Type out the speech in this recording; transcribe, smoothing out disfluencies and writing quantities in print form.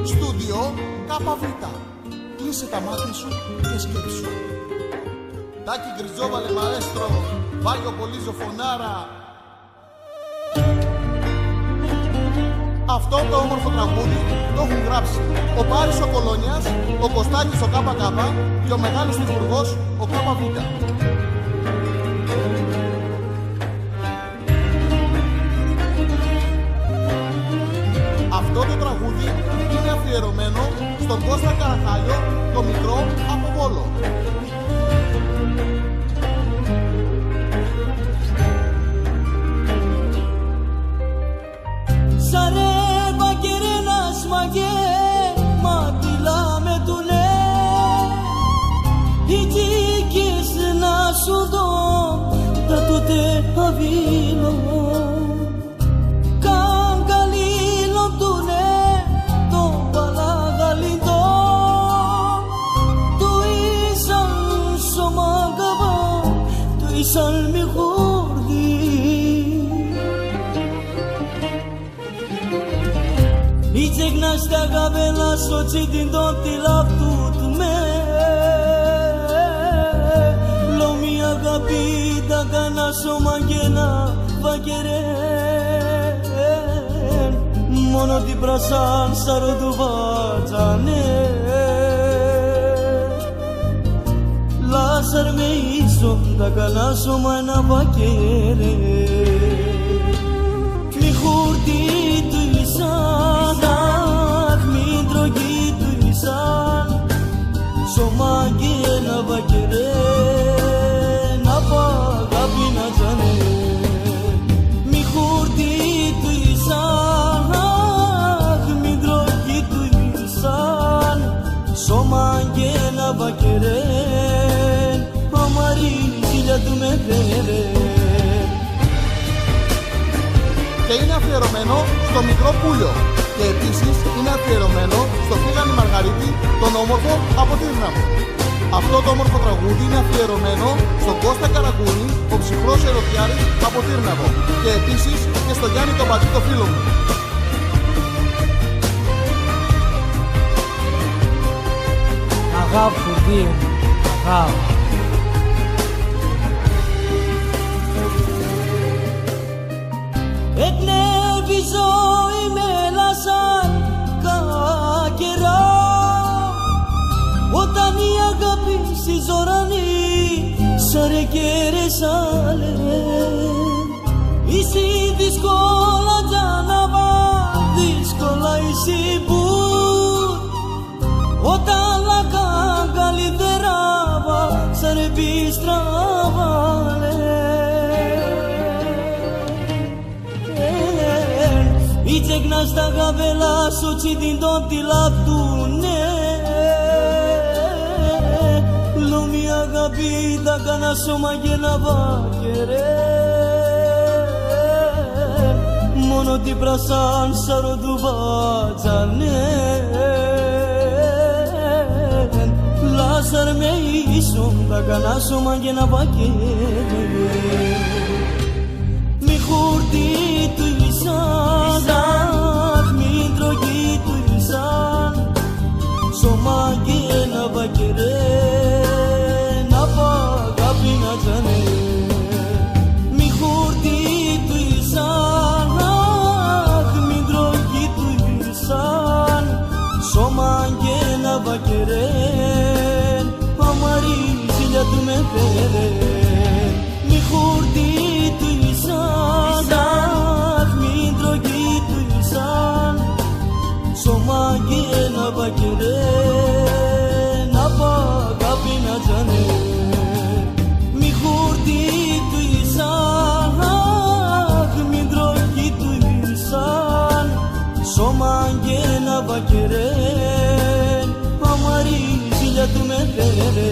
Στούντιο ΚΒ. Κλείσε τα μάτια σου και σκέψου. Τάκη Γκριζόβαλε μαέστρο, Βάγιο Πολύζο φωνάρα. Αυτό το όμορφο τραγούδι το έχουν γράψει ο Πάρης ο Κολόνιας, ο Κωστάκης ο ΚΚ και ο μεγάλος τυπουργός ο ΚΒ. Αυτό το τραγούδι είναι αφιερωμένο στον Κώστα Καραχάλιο, το μικρό από Βόλο. Σαρέβα κερένας μαγέ, μάτιλα με του λέ, ητίκες να σου δω, τα τότε αβίλω. Salmi khurdi Icek nashta gabela sochitin do tilap tut me Lomi agapi dagana somangena vageren Mono di prasan sarodu vajane Λάσαρ με ίσο, τα καλά σώμα να βακέρε. Μη χουρτί του ίσαν, αχ μην τρογεί του ίσαν, σώμα και να βακέρε, να παγάπη να τζανε. Μη χουρτί του ίσαν, αχ μην τρογεί του ίσαν, σώμα και να βακέρε. Και είναι αφιερωμένο στο μικρό Πούλιο. Και επίσης είναι αφιερωμένο στο Φίγανη Μαργαρίτη, τον όμορφο από Τύρναβο. Αυτό το όμορφο τραγούδι είναι αφιερωμένο στον Κώστα Καραγκούνη, ο ψυχρός ερωτιάρης από Τύρναβο. Και επίσης και στο Γιάννη τον Πατή, το φίλο μου. Αγάπη φουρδί, αγάπη. Εκνεύει ζωή με λασάν κακερά, όταν η αγάπη στη ζωρανή σαρε κερεσάλε. Είσαι δύσκολα τζαναβά, δύσκολα είσαι μπουρ, όταν λακάν καλύτερα σαρε πίστραβαλε. Icek nashta gabela sochitin do tilap tune Lumi agapi dagana somagena vakere Mono ti prasan sarodu vajane Lasar me isum dagana somagena vakere Mi khurdi tu Ach μην τρογεί του ίσαν, σώμα και να βακερέ, να παγάπη να τζανε. Μη χουρτί του ίσαν, αχ μην τρογεί του ίσαν, σώμα και να βακερέ, αμαρή ζήλια του με φέρε. Μη χουρτί του ίσαν, σώμα και να βακερέ, να παγάπη να τζανε. Μη χουρτί του ίσαν, αχ μην τρογεί του ίσαν, σώμα και να βακερέ, αμαρή ζήλια του με φέρε.